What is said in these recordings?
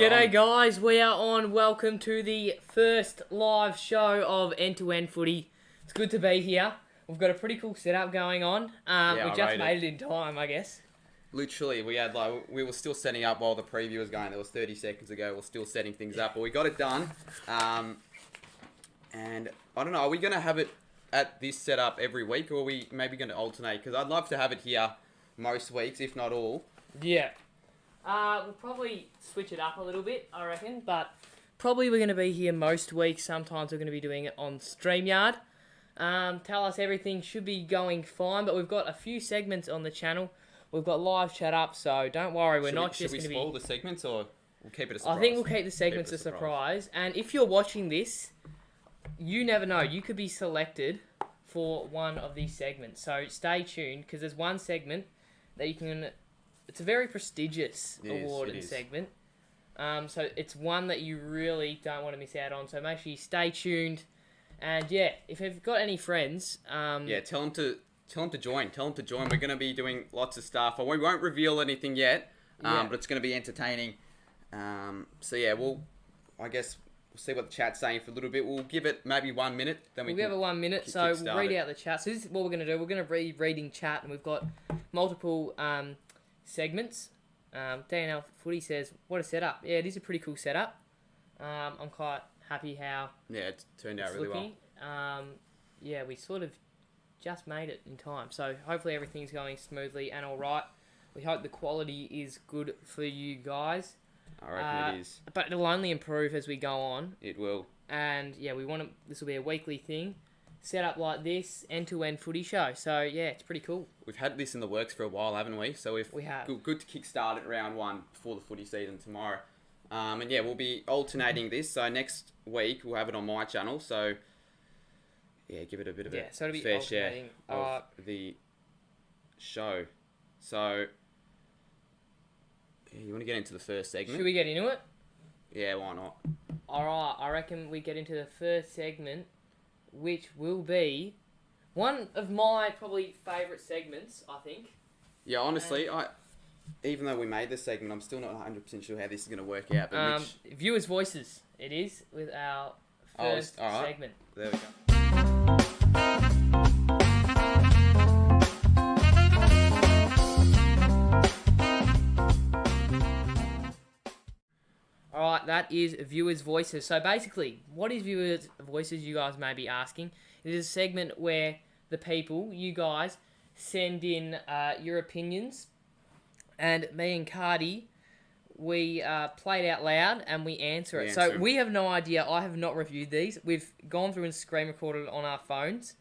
G'day guys, we are on. Welcome to the first live show of End to End Footy. It's good to be here. We've got a pretty cool setup going on. We just made it in time, I guess. Literally, we were still setting up while the preview was going. That was 30 seconds ago. We're still setting things up, but we got it done. And I don't know, are we going to have it at this setup every week, or are we maybe going to alternate? Because I'd love to have it here most weeks, if not all. Yeah. We'll probably switch it up a little bit, I reckon, but probably we're going to be here most weeks. Sometimes we're going to be doing it on StreamYard. Tell us everything should be going fine, but we've got a few segments on the channel. We've got live chat up, so don't worry, we're not just going to be... Should we spoil the segments, or we'll keep it a surprise? I think we'll keep the segments a surprise. And if you're watching this, you never know. You could be selected for one of these segments. So stay tuned, because there's one segment that you can... It's a very prestigious award and segment. So it's one that you really don't want to miss out on. So make sure you stay tuned. And yeah, if you've got any friends... tell them to join. Tell them to join. We're going to be doing lots of stuff. We won't reveal anything yet, but it's going to be entertaining. I guess we'll see what the chat's saying for a little bit. We'll give it maybe 1 minute. Then we'll give it 1 minute. So we'll read out the chat. So this is what we're going to do. We're going to be reading chat, and we've got multiple... segments. DNL Footy says, what a setup. Yeah, it is a pretty cool setup. I'm quite happy how it's turned out really looking. Well. We sort of just made it in time. So hopefully everything's going smoothly and all right. We hope the quality is good for you guys. I reckon it is. But it'll only improve as we go on. It will. And yeah, this will be a weekly thing. Set up like this, end-to-end footy show. So, yeah, it's pretty cool. We've had this in the works for a while, haven't we? So we have. Good to kickstart it round one before the footy season tomorrow. We'll be alternating this. So next week, we'll have it on my channel. So, yeah, give it a bit of a fair share of the show. So, you want to get into the first segment? Should we get into it? Yeah, why not? All right, I reckon we get into the first segment, which will be one of my probably favourite segments, I think. Yeah, honestly, even though we made this segment, I'm still not 100% sure how this is going to work out. But Viewers' Voices, it is, with our first segment. There we go. Alright, that is Viewers' Voices. So basically, what is Viewers' Voices, you guys may be asking? It is a segment where the people, you guys, send in your opinions, and me and Cardi, we play it out loud and we answer it. So we have no idea. I have not reviewed these. We've gone through and screen recorded on our phones.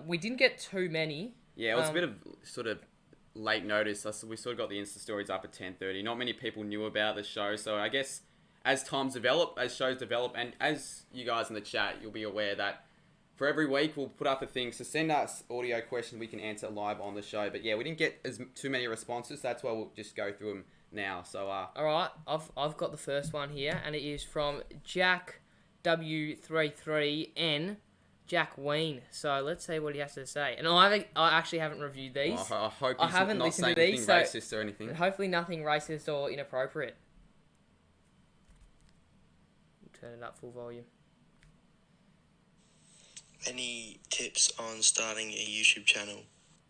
We didn't get too many. Yeah, it was a bit of sort of late notice. We sort of got the Insta stories up at 10:30. Not many people knew about the show, so I guess as shows develop, and as you guys in the chat, you'll be aware that for every week we'll put up a thing. So send us audio questions we can answer live on the show. But yeah, we didn't get too many responses. That's why we'll just go through them now. So all right, I've got the first one here, and it is from Jack W33N. Jack Ween. So let's see what he has to say. And I actually haven't reviewed these. I hope he's not saying anything racist or anything. Hopefully nothing racist or inappropriate. Turn it up full volume. Any tips on starting a YouTube channel?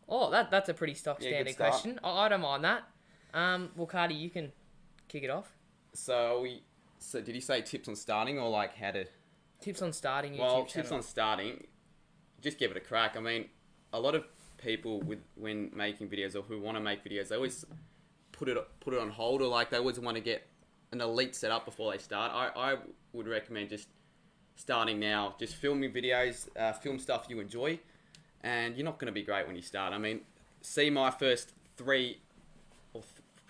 Oh, that's a pretty stock standard question. I don't mind that. Well, Cardi, you can kick it off. So did he say tips on starting, or like how to... Tips on starting YouTube channel. Tips on starting, just give it a crack. I mean, a lot of people when making videos, or who want to make videos, they always put it on hold, or like they always want to get an elite setup before they start. I would recommend just starting now. Just filming videos, film stuff you enjoy, and you're not going to be great when you start. I mean, see my first pretty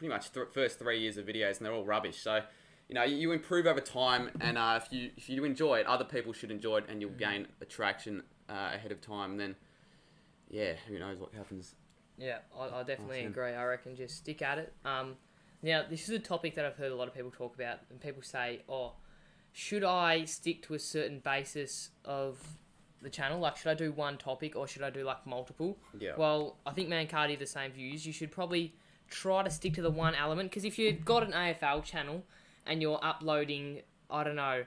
much first 3 years of videos, and they're all rubbish. So, you know, you improve over time, and if you enjoy it, other people should enjoy it, and you'll gain attraction ahead of time. And then, yeah, who knows what happens. Yeah, I definitely agree. I reckon just stick at it. Now, this is a topic that I've heard a lot of people talk about, and people say, should I stick to a certain basis of the channel? Like, should I do one topic, or should I do, like, multiple? Yeah. Well, I think me and Cardi have the same views. You should probably try to stick to the one element, because if you've got an AFL channel and you're uploading, I don't know,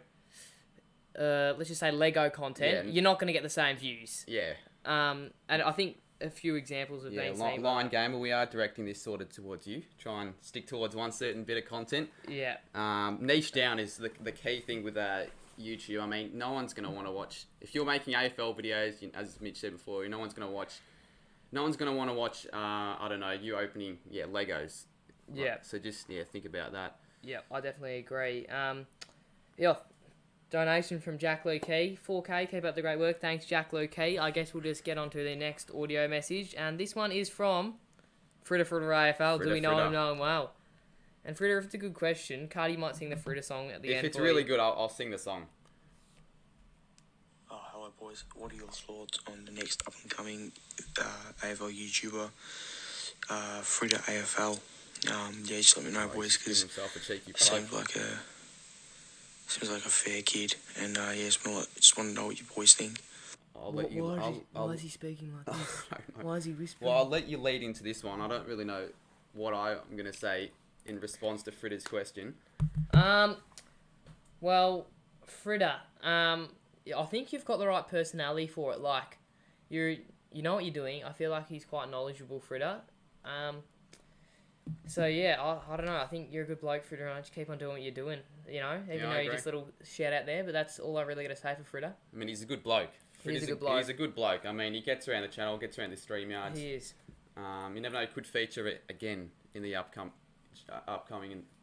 let's just say Lego content, Yeah. you're not going to get the same views. Yeah. And I think a few examples have been seen. Line Gamer, we are directing this sort of towards you. Try and stick towards one certain bit of content. Yeah. Niche down is the key thing with YouTube. I mean, no one's going to want to watch... If you're making AFL videos, as Mitch said before, no one's going to want to watch, I don't know, you opening, Legos. Yeah. So just, think about that. Yeah, I definitely agree. Yeah, donation from Jack Lou Key, 4K, keep up the great work. Thanks, Jack Lou Key. I guess we'll just get on to the next audio message. And this one is from Fritter AFL. Do we know him? Know him well? And Fritter, if it's a good question, Cardi might sing the Fritter song at the end. If it's really good, I'll sing the song. Oh, hello boys. What are your thoughts on the next up-and-coming AFL YouTuber, Fritter AFL? Just let me know, boys, because seems like a fair kid, and just want to know what you boys think. Why is he speaking like this? Why is he whispering? Well, I'll let you lead into this one. I don't really know what I'm going to say in response to Fritter's question. Well, Fritter, I think you've got the right personality for it. Like, you know what you're doing. I feel like he's quite knowledgeable, Fritter. So yeah, I don't know. I think you're a good bloke, Fritter, and just keep on doing what you're doing. Even though you just little shout out there, but that's all I really got to say for Fritter. I mean, he's a good bloke. He's a good bloke. He's a good bloke. I mean, he gets around the channel, gets around the stream yards. He is. You never know, he could feature it again in the upcoming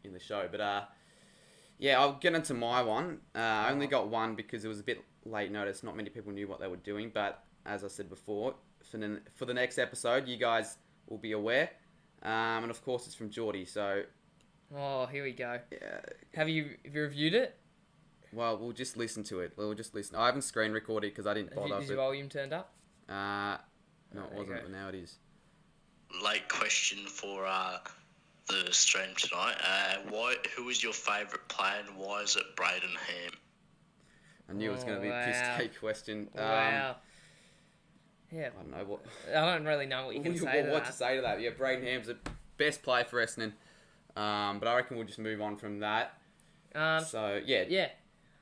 in the show. But I'll get into my one. I only got one because it was a bit late notice. Not many people knew what they were doing. But as I said before, for the next episode, you guys will be aware. And of course, it's from Geordie. So. Oh, here we go. Yeah. Have you reviewed it? Well, we'll just listen to it. We'll just listen. I haven't screen recorded because I didn't bother. Is your volume turned up? No, it wasn't, but now it is. Late question for the stream tonight. Who was your favourite player and why is it Braden Ham? I knew it was going to be a piss take question. Wow. Yeah. I don't know what. I don't really know what you can say to what that. to say to that? Yeah, Braden Ham's the best player for Essendon. But I reckon we'll just move on from that. So yeah. Yeah.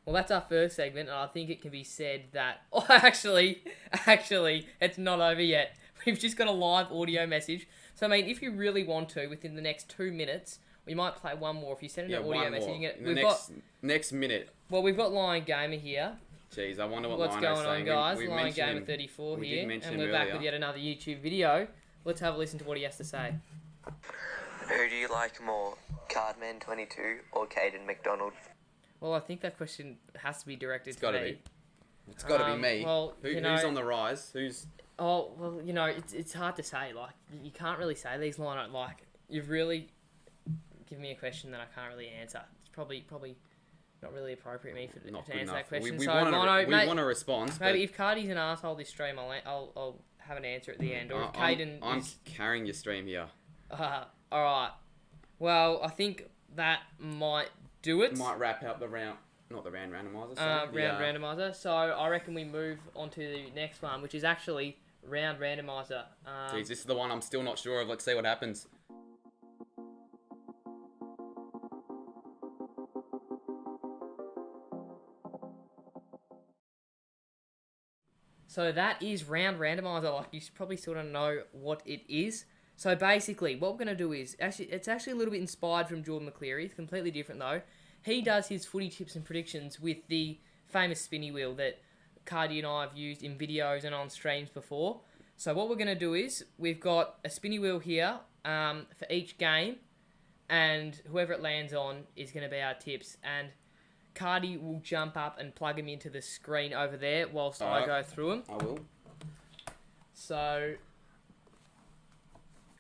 Well, that's our first segment, and I think it can be said that... Oh, actually, it's not over yet. We've just got a live audio message. So, I mean, if you really want to, within the next 2 minutes, we might play one more. If you send in an audio message... Next minute. Well, we've got Lion Gamer here. Jeez, I wonder what's going on, guys. Lion Gamer 34 here, and we're back with yet another YouTube video. Let's have a listen to what he has to say. Who do you like more, Cardman 22 or Caden McDonald? Well, I think that question has to be directed to me. It's got to be me. Well, who's on the rise? Who's... Oh, well, it's hard to say. Like, you can't really say these lines. Like, you've really given me a question that I can't really answer. It's probably not really appropriate for me to answer that question. We want a response. Maybe if Cardi's an arsehole this stream, I'll have an answer at the end. Or if Caden I'm carrying your stream here. Alright. Well, I think that might do it. Might wrap up the round... Not the round randomizer. Randomizer. So I reckon we move on to the next one, which is actually round randomizer. Jeez, this is the one I'm still not sure of. Let's see what happens. So that is round randomizer. Like, you probably still don't know what it is. So basically, what we're going to do is... It's actually a little bit inspired from Jordan McCleary. It's completely different, though. He does his footy tips and predictions with the famous spinny wheel that Cardi and I have used in videos and on streams before. So what we're going to do is, we've got a spinny wheel here for each game, and whoever it lands on is going to be our tips. And Cardi will jump up and plug them into the screen over there whilst I go through them. I will. So...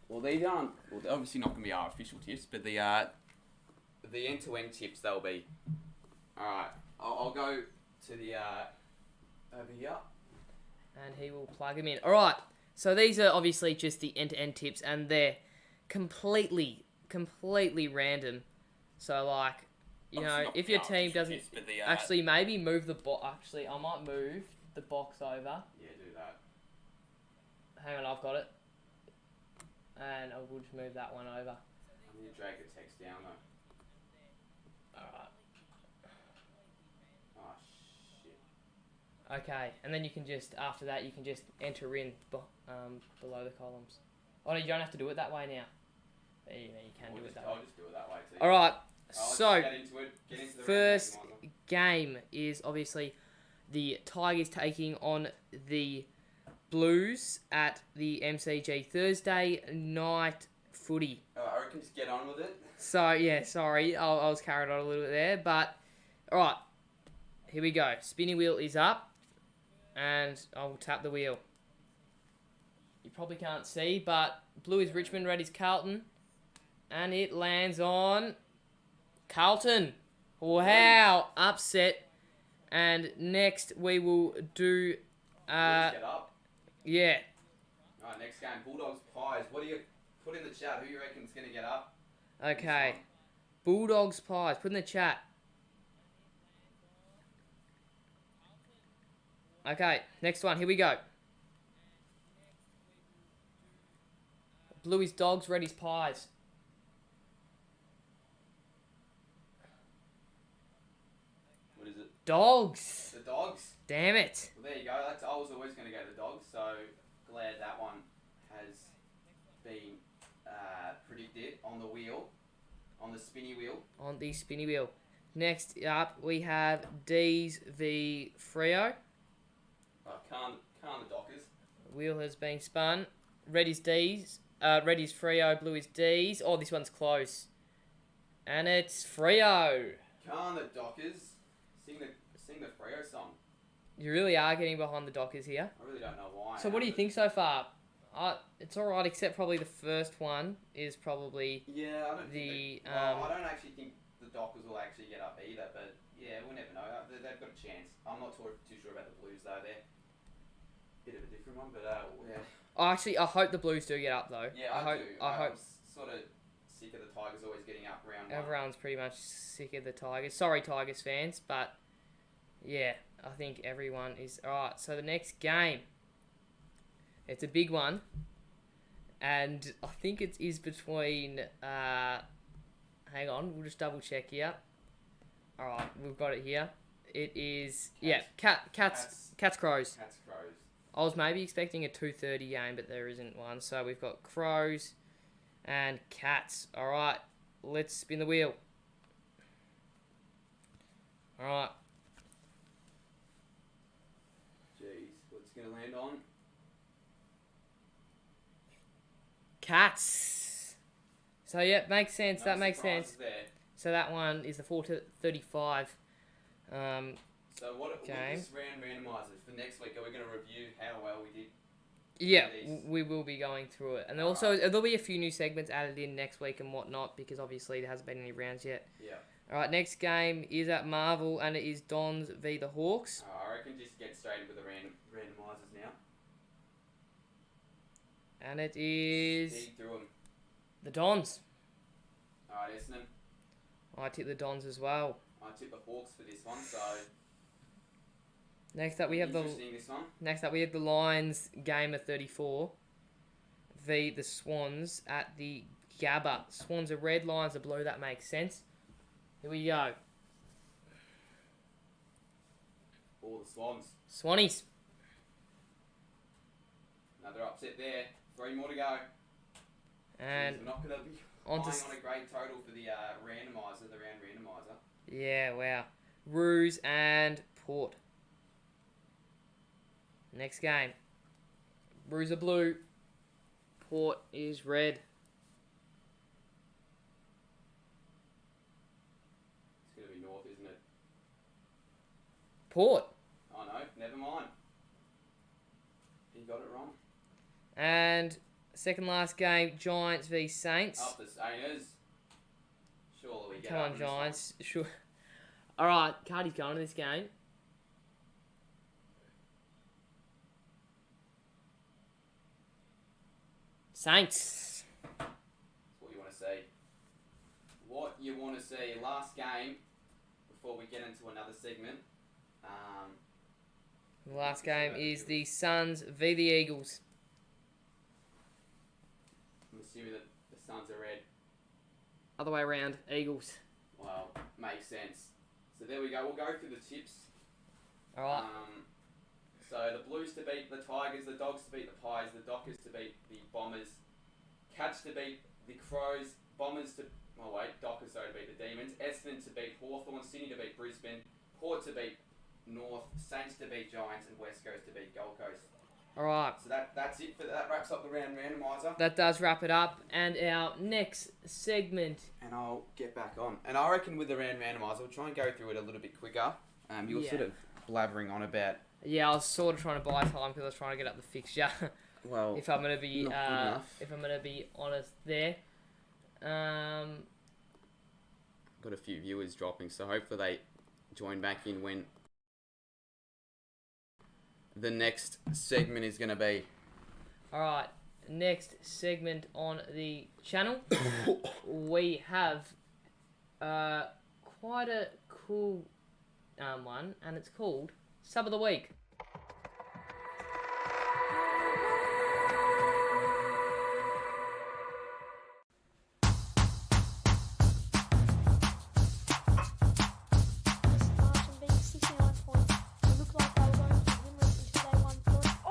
Well, these aren't... Well, they're obviously not going to be our official tips, but the end-to-end tips they'll be. Alright, I'll go to the over here. And he will plug them in. Alright, so these are obviously just the end-to-end tips, and they're completely random. So, like, if your team doesn't... Actually, maybe move the box... Actually, I might move the box over. Yeah, do that. Hang on, I've got it. And I will just move that one over. I need to drag the text down, though. Alright. Oh, shit. Okay, and then you can just, after that, you can just enter in below the columns. Oh, no, you don't have to do it that way now. You can do it that way. I'll just do it that way too. Alright, Let's so get into it. Get into the first randomizer. game is obviously the Tigers taking on the Blues at the MCG Thursday night footy. I reckon just get on with it. So, yeah, sorry, I was carried on a little bit there, but, alright, here we go. Spinny wheel is up, and I will tap the wheel. You probably can't see, but blue is Richmond, red is Carlton, and it lands on Carlton. Wow, upset. And next we will do, Get up. yeah, Alright, next game. Bulldogs Pies. What do you put in the chat? Who you reckon's going to get up? okay. Bulldogs Pies, put in the chat. Okay, next one, here we go. Blue is Dogs, red is Pies. What is it? Dogs! The Dogs. Damn it. Well, there you go. I was always going to go the Dogs, so glad that one has been predicted on the wheel, on the spinny wheel. On the spinny wheel. Next up, we have D's v Freo. Can't the Dockers. Wheel has been spun. Red is D's. Red is Freo. Blue is D's. Oh, this one's close. And it's Freo. Can't the Dockers sing the Freo song? You really are getting behind the Dockers here. I really don't know why. So what do you think so far? It's alright, except probably the first one is probably... Yeah, I don't the... think I don't actually think the Dockers will actually get up either, but yeah, we'll never know. They've got a chance. I'm not too sure about the Blues though. They're a bit of a different one, but yeah. Actually, I hope the Blues do get up though. Yeah, I hope. do. I hope. I'm sort of sick of the Tigers always getting up round one. Everyone's pretty much sick of the Tigers. Sorry, Tigers fans, but yeah, I think everyone is alright. So the next game, it's a big one, and I think it is between. Hang on, we'll just double check here. Alright, we've got it here. It is Cats Crows. Cats Crows. I was maybe expecting a 2:30 game, but there isn't one. So we've got Crows and Cats. All right, let's spin the wheel. All right. Jeez, what's going to land on? Cats. So yeah, makes sense. No that makes sense. surprises there. So that one is the 4:35. So what game. this round randomizer for next week? Are we going to review how well we did? Yeah, These? we will be going through it, and also there'll be a few new segments added in next week and whatnot because obviously there hasn't been any rounds yet. Yeah. All right, next game is at Marvel, and it is Dons v the Hawks. I reckon just get straight with the randomizers now. And it is Speed through them. the Dons. All right, Essendon. I tip the Dons as well. I tip the Hawks for this one, so Next up we have interesting this one. the Lions game of 34 v the Swans at the Gabba. Swans are red, Lions are blue. That makes sense. Here we go. All the Swans. Swannies. Another upset there. 3 more to go. And we're not going to be on relying to on a great total for the randomizer, the round randomizer. yeah, wow. Roos and Port. Next game. Roos are blue. Port is red. It's going to be North, isn't it? Port. Oh no, never mind. He got it wrong. And second last game, Giants v Saints. Up the Sainers. Surely we get Come up on, in this one. Giants. Sure. All right, Cardi's going to this game. Saints. That's what you want to see. What you want to see. Last game, before we get into another segment. The last game is the Suns v the Eagles. I'm assuming that the Suns are red. Other way around, Eagles. Well, makes sense. So there we go. We'll go through the tips. All right. So the Blues to beat the Tigers, the Dogs to beat the Pies, the Dockers to beat the Bombers, Cats to beat the Crows, Bombers to... Oh wait, Dockers to beat the Demons, Essendon to beat Hawthorn, Sydney to beat Brisbane, Port to beat North, Saints to beat Giants, and West Coast to beat Gold Coast. All right. So that's it for that. Wraps up the round randomizer. That does wrap it up. And our next segment. And I'll get back on. And I reckon with the round randomizer, we'll try and go through it a little bit quicker. You were sort of blabbering on about... Yeah, I was sort of trying to buy time because I was trying to get up the fixture. Well, if I'm gonna be not good enough. if I'm gonna be honest there. Got a few viewers dropping, so hopefully they join back in when the next segment is going to be. Alright, next segment on the channel. We have quite a cool one, and it's called Sub of the Week.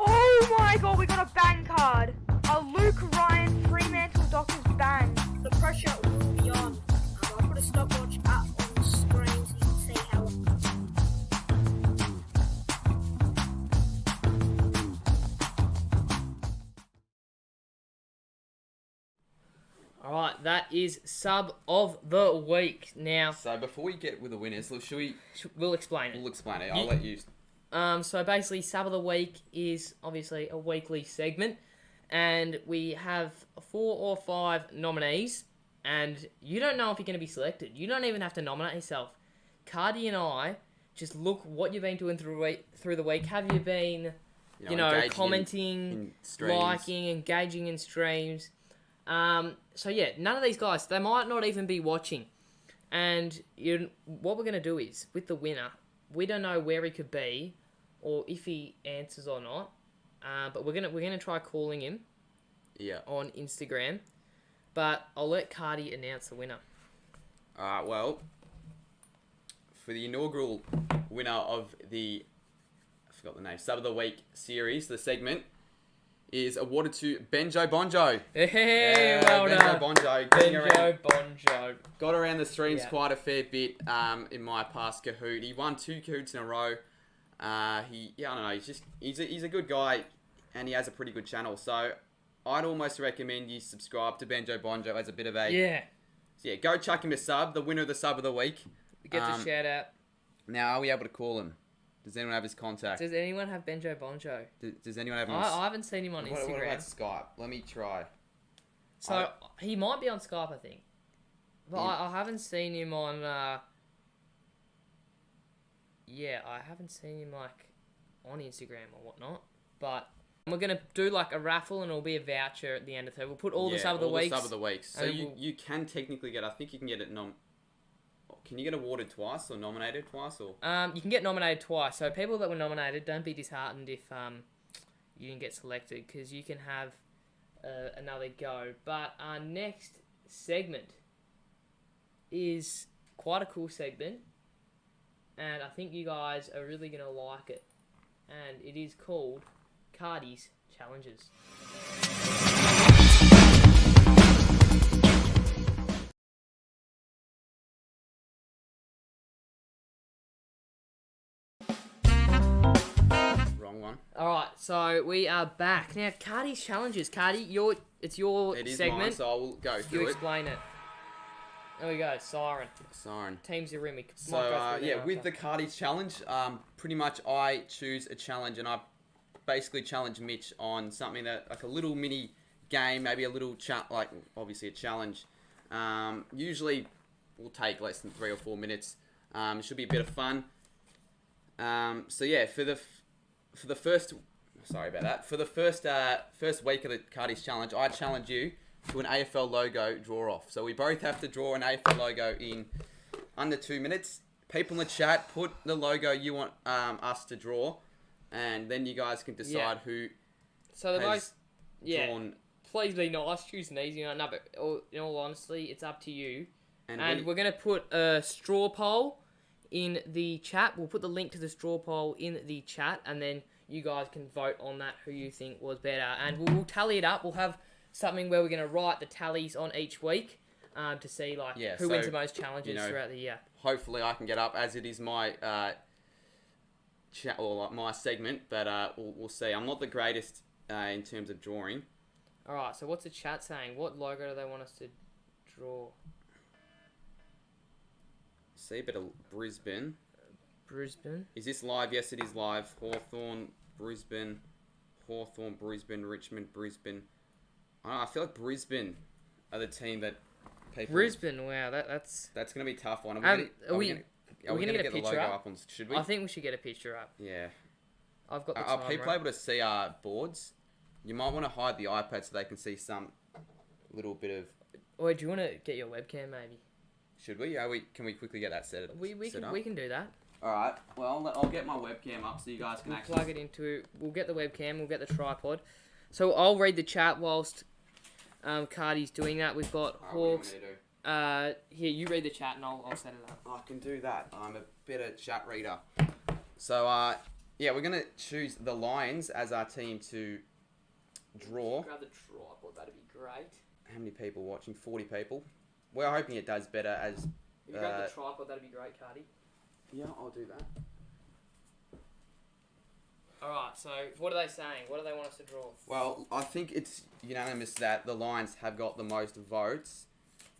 Oh my god, we got a bang card. A Luke Ryan Fremantle Dockers bang. The pressure will be on. I'll put a stopwatch up on the screen so you can see how. Alright, that is Sub of the Week. Now, So before we get with the winners, look, we'll explain it. we'll explain it. I'll let you... So basically, Sub of the Week is obviously a weekly segment, and we have 4 or 5 nominees, and you don't know if you're going to be selected. You don't even have to nominate yourself. Cardi and I just look what you've been doing through the week. Have you been, engaging commenting, in streams. liking, engaging in streams? So yeah, none of these guys, they might not even be watching. And what we're going to do is, with the winner, we don't know where he could be, or if he answers or not. But we're gonna try calling him. Yeah. On Instagram. But I'll let Cardi announce the winner. Well, for the inaugural winner of the, I forgot the name, Sub of the Week series, the segment is awarded to Benjo Bonjo. Hey, well Benjo done. Bonjo. Benjo Bonjo. Got around the streams Yeah. quite a fair bit in my past Kahoot. He won 2 Kahoots in a row. I don't know. He's a good guy, and he has a pretty good channel. So I'd almost recommend you subscribe to Benjo Bonjo as a bit of a... Yeah. So yeah, go chuck him a sub. The winner of the Sub of the Week. Gets a shout out. Now, are we able to call him? Does anyone have his contact? Does anyone have Benjo Bonjo? Does anyone have him? I haven't seen him on Instagram. What about Skype? Let me try. So he might be on Skype, I think. But I haven't seen him on. Yeah, I haven't seen him on Instagram or whatnot. But we're gonna do a raffle, and it'll be a voucher at the end of it. We'll put all the Sub of the Weeks. Sub of the Weeks. So you can technically get. I think you can get it Can you get awarded twice or nominated twice or? You can get nominated twice. So people that were nominated, don't be disheartened if you didn't get selected, because you can have another go. But our next segment is quite a cool segment, and I think you guys are really gonna like it. And it is called Cardi's Challenges. Wrong one. Alright, so we are back. Now, Cardi's Challenges. Cardi, it's your It is segment. mine, so I will go You through it. explain it. There we go, Siren. Teams are in. So, with the Cardi's Challenge, pretty much I choose a challenge, and I basically challenge Mitch on something that, like a little mini game, maybe a little, obviously a challenge. Usually will take less than 3 or 4 minutes. It should be a bit of fun. So yeah, for the first first week of the Cardi's Challenge, I challenge you to an AFL logo draw off. So we both have to draw an AFL logo in under 2 minutes. People in the chat, put the logo you want us to draw, and then you guys can decide who has drawn. Please be nice. Choose an easy one. No, but in all honesty, it's up to you. And we're going to put a straw poll in the chat. We'll put the link to the straw poll in the chat, and then you guys can vote on that, who you think was better. And we'll tally it up. We'll have something where we're going to write the tallies on each week to see who wins the most challenges throughout the year. Hopefully I can get up, as it is my chat or my segment, but we'll see. I'm not the greatest in terms of drawing. All right, so what's the chat saying? What logo do they want us to draw? See a bit of Brisbane. Brisbane. Is this live? Yes, it is live. Hawthorn, Brisbane, Richmond, Brisbane. I feel like Brisbane are the team that people... Brisbane, wow, that's going to be a tough one. Are we going to get a picture up? Should we? I think we should get a picture up. Yeah. I've got the Are people able to see our boards? You might want to hide the iPad so they can see some little bit of... Or do you want to get your webcam, maybe? Should we? Can we quickly get that set up? We can do that. Alright, well, I'll get my webcam up so you guys can actually... plug it into... We'll get the webcam, we'll get the tripod. So I'll read the chat whilst Cardi's doing that. We've got Hawks... Here, you read the chat and I'll set it up. I can do that. I'm a better chat reader. So, yeah, we're going to choose the Lions as our team to draw. Grab the tripod, that'd be great. How many people watching? 40 people. We're hoping it does better as... If you grab the tripod, that'd be great, Cardi. Yeah, I'll do that. Alright, so what are they saying? What do they want us to draw? Well, I think it's unanimous that the Lions have got the most votes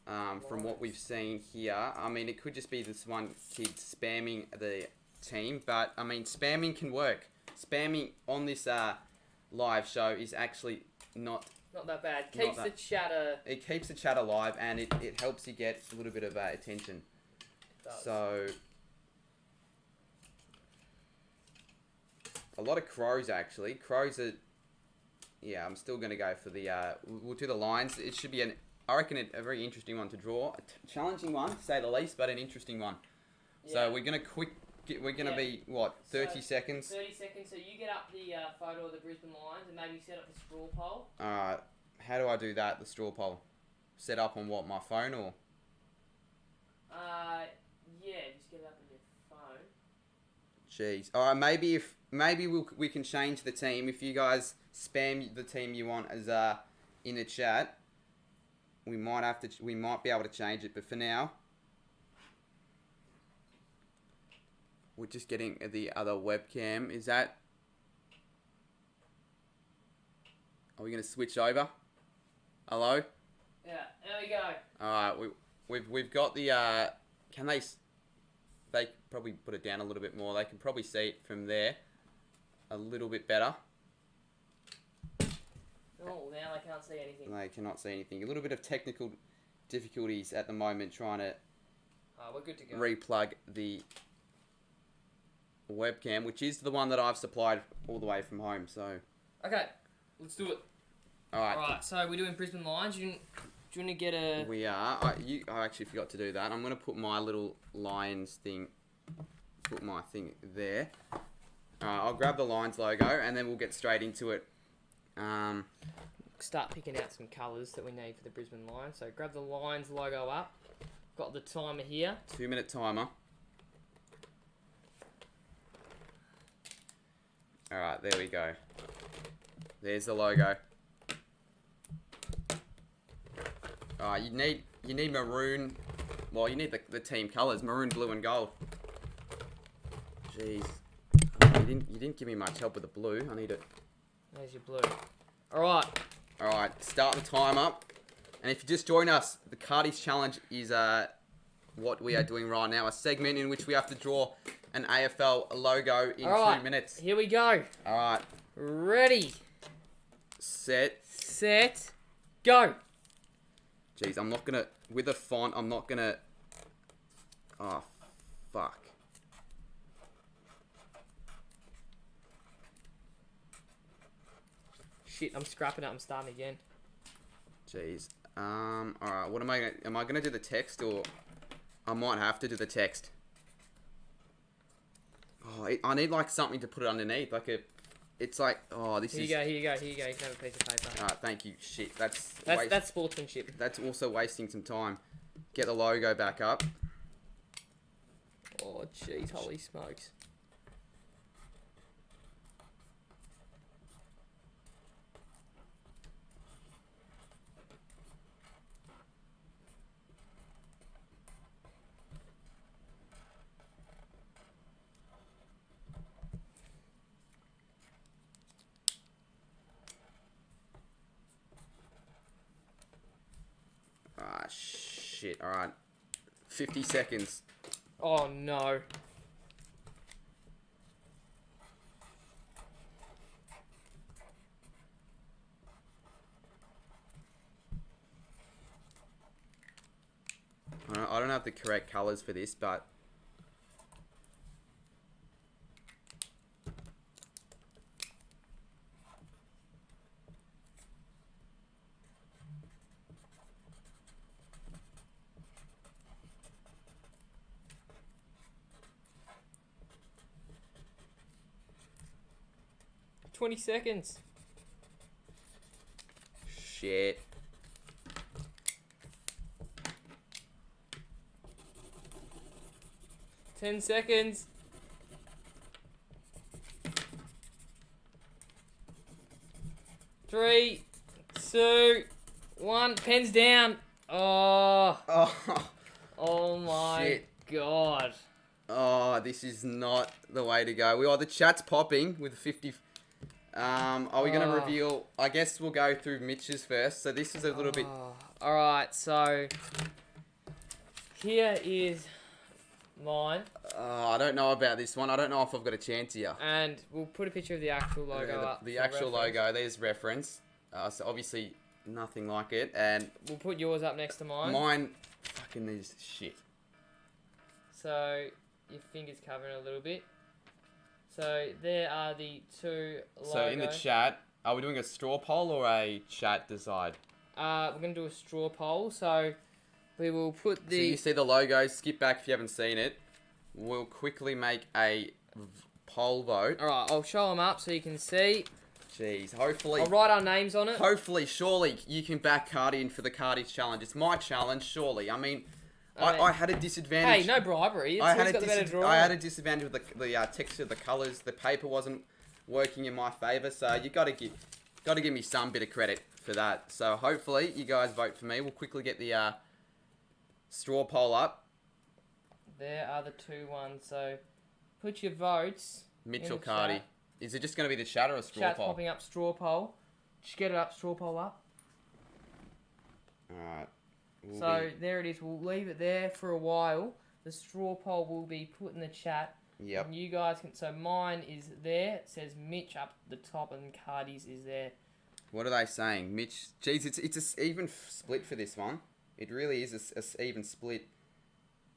from what we've seen here. I mean, it could just be this one kid spamming the team, but, I mean, spamming can work. Spamming on this live show is actually not that bad. Keeps the chatter... It keeps the chat alive, and it helps you get a little bit of attention. It does. So... A lot of crows, actually. Crows are... Yeah, I'm still going to go for the... we'll do the Lions. It should be, I reckon, a very interesting one to draw. A challenging one, to say the least, but an interesting one. Yeah. So we're going to we're going to be, what, 30 seconds? 30 seconds. So you get up the photo of the Brisbane Lions and maybe set up the straw poll. Alright. How do I do that, the straw poll? Set up on what, my phone, or...? Yeah, just get it up on your phone. Jeez. Alright, maybe we can change the team. If you guys spam the team you want as in the chat, we might be able to change it. But for now, we're just getting the other webcam. Is that? Are we gonna switch over? Hello. Yeah. There we go. All right. We've got the. Can they? They probably put it down a little bit more. They can probably see it from there a little bit better. Oh, now they can't see anything. They cannot see anything. A little bit of technical difficulties at the moment trying to we're good to go. replug the webcam, which is the one that I've supplied all the way from home. So okay, let's do it. All right. Alright, so we're doing Brisbane Lions. Do you want to get a... We are. I actually forgot to do that. I'm going to put my little Lions thing, put my thing there. I'll grab the Lions logo and then we'll get straight into it. Start picking out some colours that we need for the Brisbane Lions. So grab the Lions logo up. Got the timer here. 2-minute timer. Alright, there we go. There's the logo. You need maroon. Well, you need the team colours: maroon, blue, and gold. Jeez, you didn't give me much help with the blue. I need it. There's your blue. All right. All right. Start the time up. And if you just join us, the Cardi's challenge is what we are doing right now. A segment in which we have to draw an AFL logo in 2 minutes. Here we go. All right. Ready. Set. Go. Jeez, I'm not gonna, with a font, I'm not gonna, oh, fuck. Shit, I'm scrapping it, I'm starting again. Jeez. Alright, what am I gonna do the text, or I might have to do the text. Oh, I need, like, something to put it underneath, like it's like, oh, this is... Here you go, you can have a piece of paper. Alright, thank you. Shit, that's sportsmanship. That's also wasting some time. get the logo back up. Oh, jeez, holy smokes. Ah, shit. All right. 50 seconds. Oh, no. I don't have the correct colours for this, but... $20 seconds. Shit. $10 seconds. 3, 2, 1. Pens down. Oh. Oh, Oh my Shit. god. oh, this is not the way to go. The chat's popping with 50... are we going to reveal... I guess we'll go through Mitch's first. So this is a little bit... Alright, so here is mine. I don't know about this one. I don't know if I've got a chance here. And we'll put a picture of the actual logo up. The for actual reference. logo, there's reference. So obviously nothing like it. And We'll put yours up next to mine. mine fucking is shit. So your fingers covering a little bit. So there are the two logos. So in the chat, are we doing a straw poll or a chat decide? We're going to do a straw poll. So we will put So you see the logo, skip back if you haven't seen it. We'll quickly make a poll vote. Alright, I'll show them up so you can see. Jeez, hopefully... I'll write our names on it. Hopefully, surely, you can back Cardi in for the Cardi's challenge. It's my challenge, surely. I mean, I had a disadvantage. Hey, no bribery. It's, I had who's got the better draw? I had a disadvantage with the texture, the colours. The paper wasn't working in my favour, so you got to give me some bit of credit for that. So hopefully, you guys vote for me. We'll quickly get the straw poll up. There are the two ones. So put your votes. Mitchell in the Cardi. chat. Is it just going to be the chat or a straw Chat's poll? popping up straw poll. Just get it up, straw poll up. Alright. So there it is. We'll leave it there for a while. The straw poll will be put in the chat. Yep. And you guys can. So mine is there. It says Mitch up the top, and Cardi's is there. What are they saying? Mitch, geez, it's a even split for this one. It really is a even split.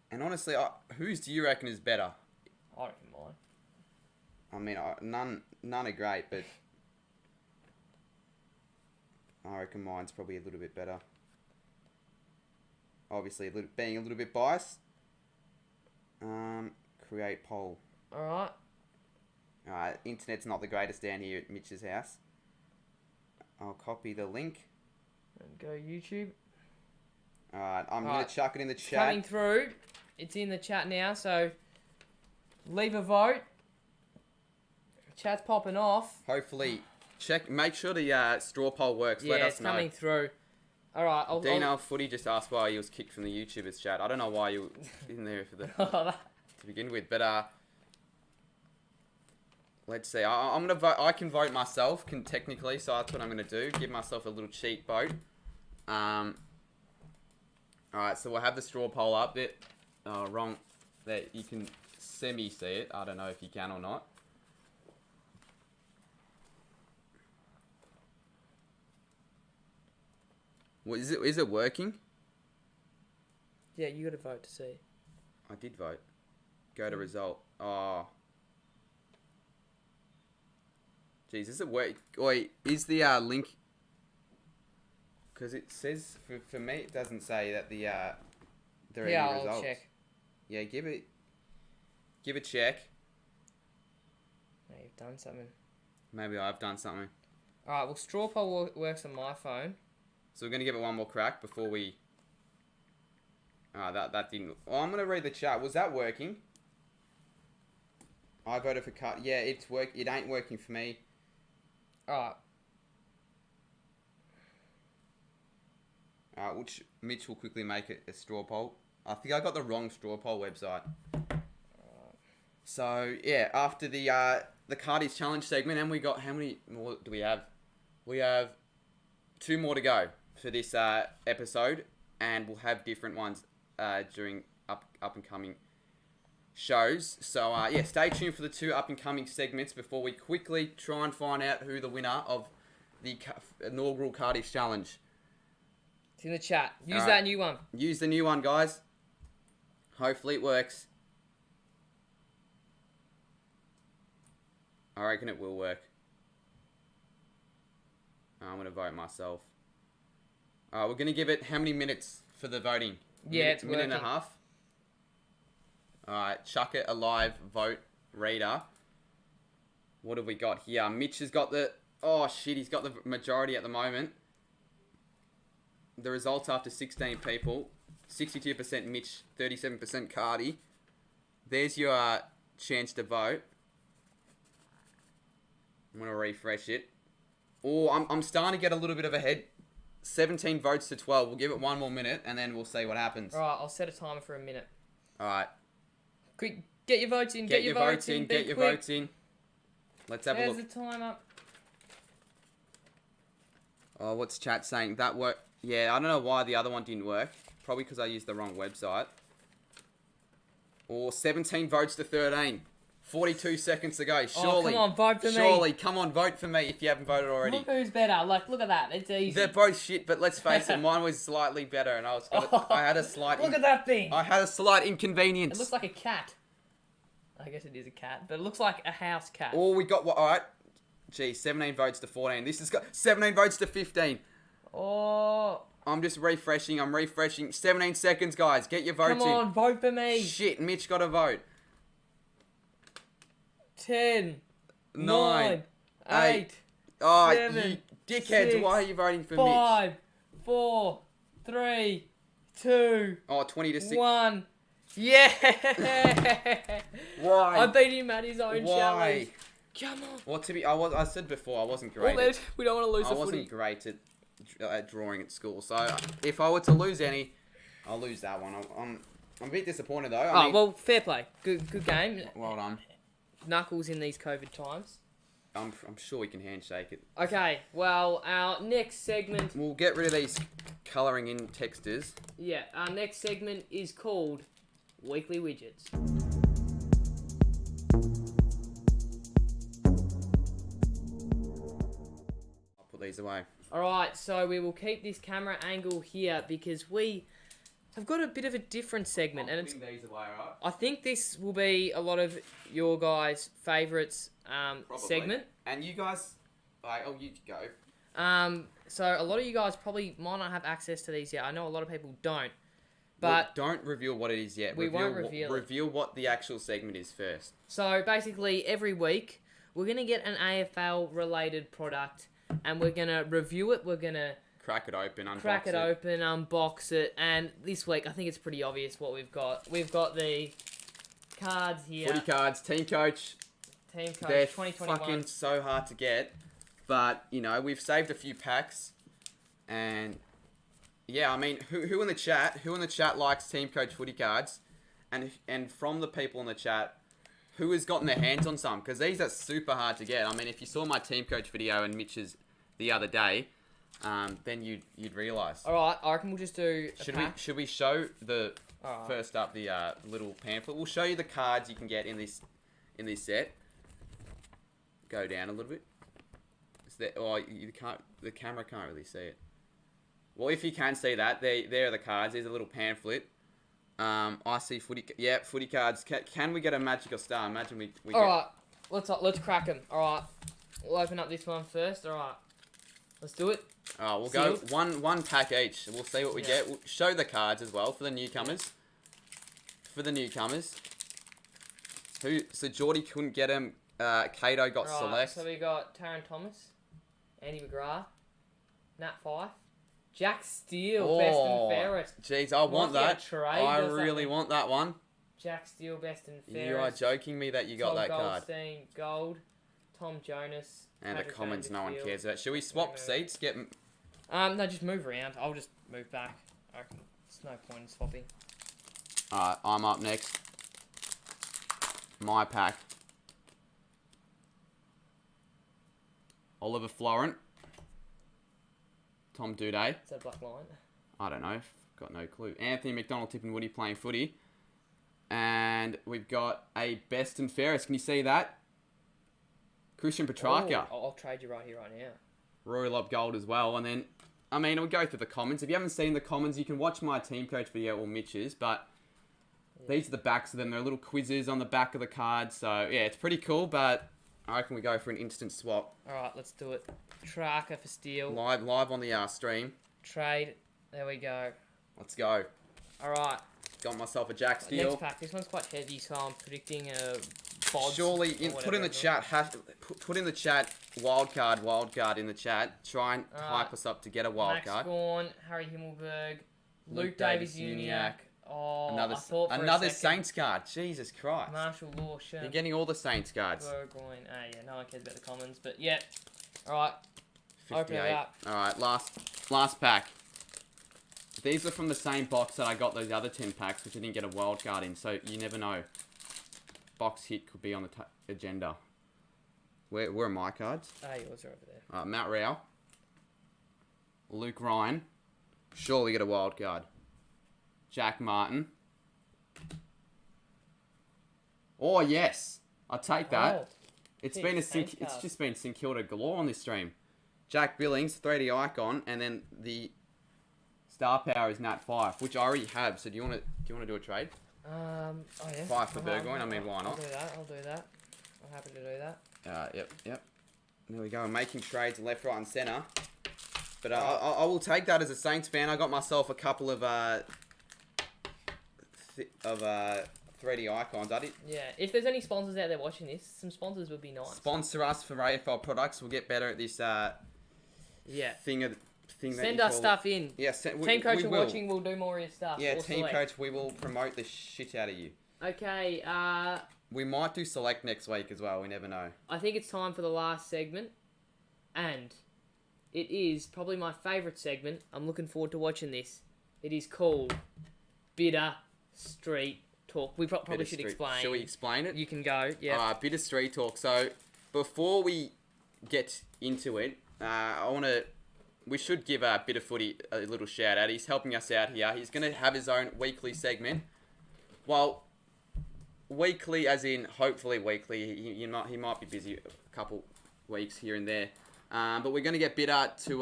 And honestly, whose do you reckon is better? I reckon mine. I mean, none are great, but I reckon mine's probably a little bit better. Obviously, being a little bit biased. Create poll. Alright. Alright, internet's not the greatest down here at Mitch's house. I'll copy the link. And go YouTube. Alright, I'm Alright, going to chuck it in the It's chat. coming through. It's in the chat now, so leave a vote. Chat's popping off. Hopefully, make sure the straw poll works. Yeah, Let us it's know. coming through. Alright, I'll... Dino Footy just asked why he was kicked from the YouTubers chat. I don't know why you were in there for the to begin with, but let's see. I'm gonna vote. I can vote myself, technically, so that's what I'm gonna do. Give myself a little cheat vote. All right, so we'll have the straw poll up. There, wrong. There, you can semi see it. I don't know if you can or not. What is it? Is it working? Yeah, you got to vote to see. I did vote. Go to result. Oh. Jeez, is it work? Oi, is the link? Because it says for me, it doesn't say that the there are any results. I'll check. Yeah, give a check. No, you've done something. Maybe I've done something. All right, well, straw poll works on my phone. So we're gonna give it one more crack before we. Oh, that didn't... Oh, I'm going to read the chat. Was that working? I voted for cut. Yeah, it ain't working for me. Alright. Which Mitch will quickly make it a straw poll. I think I got the wrong straw poll website. So, yeah, after the Cardies Challenge segment, and we got... How many more do we have? We have 2 more to go for this episode, and we'll have different ones during up and coming shows. So, yeah, stay tuned for the 2 up and coming segments before we quickly try and find out who the winner of the inaugural Cardiff Challenge. It's in the chat. Use Alright. that new one. Use the new one, guys. Hopefully it works. I reckon it will work. I'm going to vote myself. We're going to give it how many minutes for the voting? Yeah, it's minute and a working. half. Alright, chuck it a live vote reader. What have we got here? Mitch has got the... Oh, shit, he's got the majority at the moment. The results after 16 people. 62% Mitch, 37% Cardi. There's your chance to vote. I'm going to refresh it. Oh, I'm starting to get a little bit of a head. 17 votes to 12. We'll give it 1 more minute, and then we'll see what happens. Alright, I'll set a timer for a minute. Alright. Quick, get your votes in. Get your votes in. Get your votes in. Let's have a There's look. the timer. Oh, what's chat saying? That worked. Yeah, I don't know why the other one didn't work. Probably because I used the wrong website. Or 17 votes to 13. 42 seconds to go. Surely. Oh, come on, vote for me. Surely, come on, vote for me if you haven't voted already. Look who's better. Like, look at that. It's easy. They're both shit, but let's face it, mine was slightly better, and I had a slight. Look at that thing. I had a slight inconvenience. It looks like a cat. I guess it is a cat, but it looks like a house cat. Oh, we got what? All right. Gee, 17 votes to 14. This has got 17 votes to 15. Oh. I'm just refreshing. I'm refreshing. 17 seconds, guys. Get your votes Come in. on, vote for me. Shit, Mitch got a vote. 10, 9, 8, 8. Oh, 7, you dickheads. 6, Why are you voting for 5, Mitch? 4, 3, 2, Oh, 20 to 6. 1. Yeah! Why? I beat him at his own Why? challenge. Come on. Well, I said before, I wasn't great. Well, we don't want to lose I the wasn't footy. great at drawing at school. So if I were to lose any, I'll lose that one. I'm a bit disappointed though. I mean, well, fair play. Good game. well done. Knuckles in these COVID times. I'm sure we can handshake it. Okay, well, our next segment... We'll get rid of these colouring in textures. Yeah, our next segment is called Weekly Widgets. I'll put these away. Alright, so we will keep this camera angle here because we have got a bit of a different segment. And it's, these away, right? I think this will be a lot of your guys' favourites Probably. segment. And you guys, you go. So a lot of you guys probably might not have access to these yet. I know a lot of people don't. But don't reveal what it is yet. We won't reveal it. Reveal what the actual segment is first. So basically every week we're going to get an AFL related product and we're going to review it. We're going to Crack it open, unbox crack it open, unbox it, and this week I think it's pretty obvious what we've got. We've got the cards here. Footy cards, team coach. Team Coach They're 2021. fucking so hard to get, but you know we've saved a few packs, and yeah, I mean, who in the chat likes Team Coach footy cards, and from the people in the chat, who has gotten their hands on some? Because these are super hard to get. I mean, if you saw my Team Coach video and Mitch's the other day, then you'd realise. All right, I reckon we'll just do a pack. Should we show the Alright. first up the little pamphlet? We'll show you the cards you can get in this set. Go down a little bit. You can't. The camera can't really see it. Well, if you can see that, there are the cards. There's a little pamphlet. I see footy. Yeah, footy cards. Can we get a magical star? Imagine we All right, let's crack them. All right, we'll open up this one first. All right, let's do it. Oh, we'll Sealed. go one pack each. We'll see what we get. We'll show the cards as well for the newcomers. So Geordie couldn't get them. Cato got Right, select. so we got Taron Thomas, Andy McGrath, Nat Fife, Jack Steele, best and fairest. Jeez, I want Might be a that. trade I or really something. want that one. Jack Steele, best and fairest. You are joking me that you got Tom that card. Goldstein, gold. Tom Jonas. And the Patrick comments no one Dangerfield. cares about. Should we swap seats? No, just move around. I'll just move back. I reckon there's no point in swapping. Alright, I'm up next. My pack. Oliver Florent. Tom Duday. Is that a black line? I don't know. Got no clue. Anthony McDonald, Tip and Woody playing footy. And we've got a best and fairest. Can you see that? Christian Petrarca. Oh, I'll trade you right here, right now. Rory Lobb Gold as well. And then, I mean, we'll go through the comments. If you haven't seen the comments, you can watch my team coach video or Mitch's. But these are the backs of them. They're little quizzes on the back of the card. So, yeah, it's pretty cool. But I reckon we go for an instant swap. All right, let's do it. Tracker for Steele. Live on the stream. Trade. There we go. Let's go. All right. Got myself a Jack Steele. Next pack. This one's quite heavy, so I'm predicting a bod. Surely, put in the chat. Put in the chat. Wildcard in the chat. Try and hype us up to get a wildcard. Max Gawn, Harry Himmelberg, Luke Davis-Uniacke. Oh, another Saints card. Jesus Christ. Marshall Lawson. You're getting all the Saints cards. Burgoyne. Yeah, no one cares about the commons, but yeah. All right. 58. Open it up. All right, last pack. These are from the same box that I got those other 10 packs, which I didn't get a wild card in, so you never know. Box hit could be on the agenda. Where are my cards? Yours are over there. Matt Rao. Luke Ryan. Surely get a wild card. Jack Martin. Oh, yes. I'll take that. It's just been St Kilda galore on this stream. Jack Billings, 3D icon, and then the star power is Nat Fife, which I already have. So do you want to do a trade? Yeah. Fife for Burgoyne. I mean, why not? I'll do that. I'm happy to do that. Yep. There we go. I'm making trades left, right, and centre. But I will take that as a Saints fan. I got myself a couple of 3D icons. Yeah, if there's any sponsors out there watching this, some sponsors would be nice. Sponsor us for AFL products. We'll get better at this thing Send us stuff in. Yeah, team coach are watching, we'll do more of your stuff. Yeah, team coach, we will promote the shit out of you. Okay, we might do select next week as well, we never know. I think it's time for the last segment. And it is probably my favourite segment. I'm looking forward to watching this. It is called Bitter Street Talk. We probably should explain. Shall we explain it? You can go, yeah. Bitter Street Talk. So, before we get into it, we should give Bit of Footy a little shout out. He's helping us out here. He's going to have his own weekly segment. Well, weekly as in hopefully weekly. He might be busy a couple weeks here and there. But we're going to get Bitter to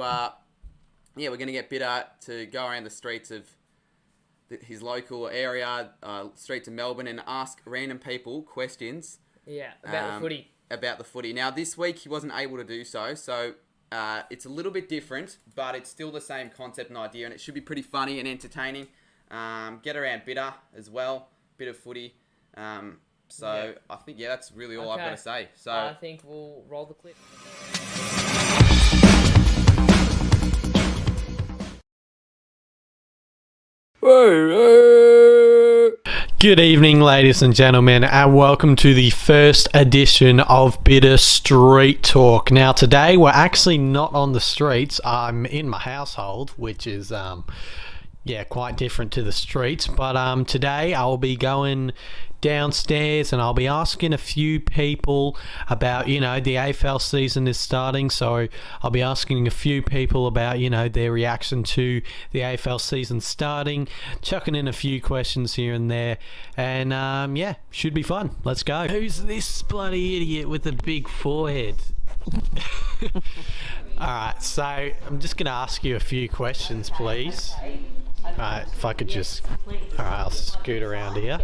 go around the streets of his local area, streets of Melbourne, and ask random people questions. Yeah, about the footy. About the footy. Now, this week he wasn't able to do so, it's a little bit different, but it's still the same concept and idea, and it should be pretty funny and entertaining. Get around Bitter as well, bit of footy. I think, that's really all I've got to say. So I think we'll roll the clip. Good evening, ladies and gentlemen, and welcome to the first edition of Bitter Street Talk. Now, today we're actually not on the streets. I'm in my household, which is quite different to the streets. But today I'll be going downstairs and I'll be asking a few people about, the AFL season is starting, so I'll be asking a few people about, their reaction to the AFL season starting, chucking in a few questions here and there, and should be fun. Let's go. Who's this bloody idiot with the big forehead? Alright, so I'm just going to ask you a few questions, please. Alright, if I could just... Alright, I'll scoot around here.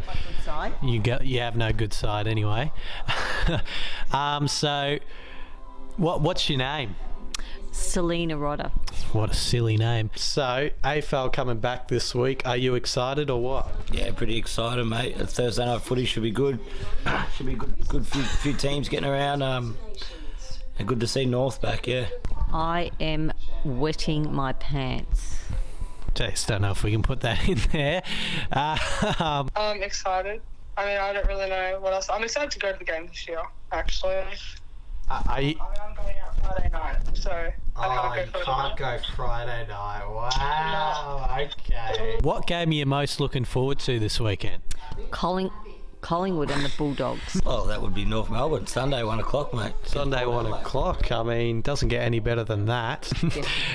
You have no good side anyway. So, what's your name? Selena Rodder. What a silly name. So, AFL coming back this week. Are you excited or what? Yeah, pretty excited, mate. Thursday night footy should be good. Should be good few teams getting around. And good to see North back, yeah. I am wetting my pants. Jeez, don't know if we can put that in there. I'm excited. I mean, I don't really know what else. I'm excited to go to the game this year, actually. I'm going out Friday night, so I can't go Friday night. Wow. Okay. What game are you most looking forward to this weekend? Collingwood and the Bulldogs. Oh, that would be North Melbourne. Sunday, 1 o'clock, mate. Sunday, 1 o'clock. I mean, doesn't get any better than that.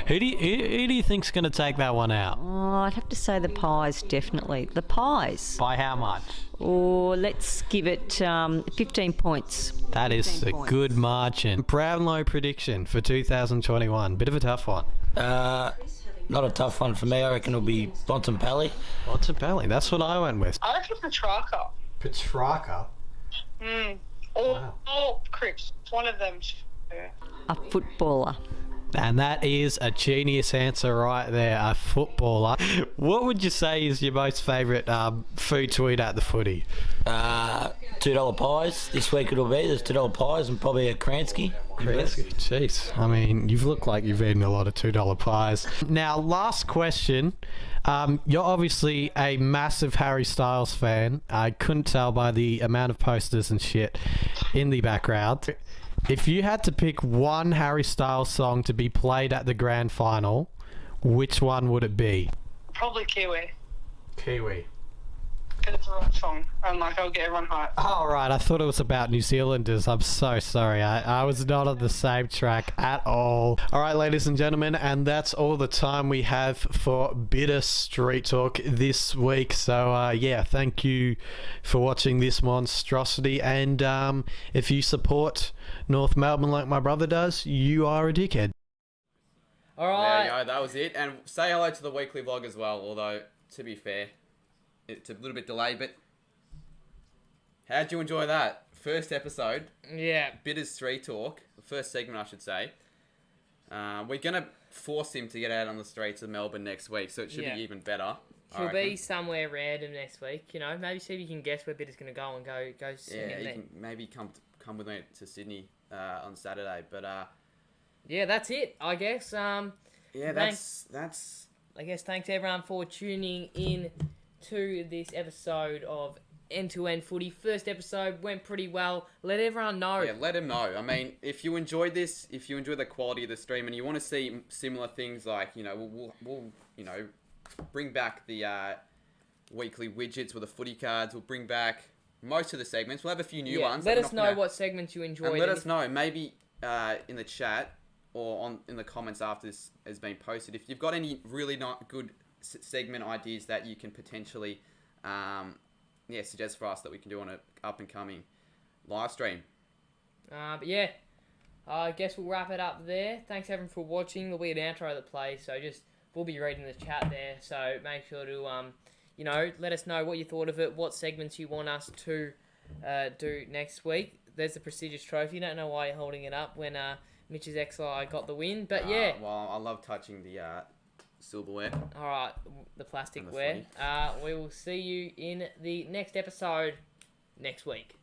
Who do you think's going to take that one out? Oh, I'd have to say the Pies, definitely. The Pies. By how much? Oh, let's give it 15 points. That is a good margin. Brownlow prediction for 2021. Bit of a tough one. Not a tough one for me. I reckon it'll be Bontempelli. Bontempelli, that's what I went with. I reckon Petrarca. Petrarca? Or Cripps. One of them. A footballer. And that is a genius answer right there, a footballer. What would you say is your most favourite food to eat at the footy? $2 pies. This week it'll be. There's $2 pies and probably a Kransky. Jeez. I mean, you've looked like you've eaten a lot of $2 pies. Now, last question. You're obviously a massive Harry Styles fan. I couldn't tell by the amount of posters and shit in the background. If you had to pick one Harry Styles song to be played at the grand final, which one would it be? Probably Kiwi. Kiwi. Because it's a rock song. And I'll get everyone hyped. Oh, right. I thought it was about New Zealanders. I'm so sorry. I was not on the same track at all. All right, ladies and gentlemen, and that's all the time we have for Bitter Street Talk this week. So, yeah, thank you for watching this monstrosity. And if you support North Melbourne like my brother does, you are a dickhead. All right. There you go. That was it. And say hello to the weekly vlog as well, although, to be fair, it's a little bit delayed, but how'd you enjoy that? First episode. Yeah. Bitter Street Talk. The first segment, I should say. We're going to force him to get out on the streets of Melbourne next week, so it should be even better. He'll be somewhere random next week, you know. Maybe see if you can guess where Bitter's going to go and go sing it he there. can maybe come with me to Sydney on Saturday, but yeah, that's it, I guess. Yeah, that's. I guess thanks everyone for tuning in to this episode of End to End Footy. First episode went pretty well. Let everyone know. Yeah, let them know. I mean, if you enjoyed this, if you enjoy the quality of the stream, and you want to see similar things, like we'll bring back the weekly widgets with the footy cards. We'll bring back most of the segments. We'll have a few new ones. Let us know what segments you enjoyed. And let us know, maybe in the chat or in the comments after this has been posted, if you've got any really not good segment ideas that you can potentially suggest for us that we can do on an up and coming live stream. But yeah, I guess we'll wrap it up there. Thanks everyone for watching. There'll be an outro that plays, so we'll be reading the chat there. So make sure to let us know what you thought of it, what segments you want us to do next week. There's the prestigious trophy. Don't know why you're holding it up when Mitch's XI got the win, but yeah. Well, I love touching the silverware. All right, the plasticware. We will see you in the next episode next week.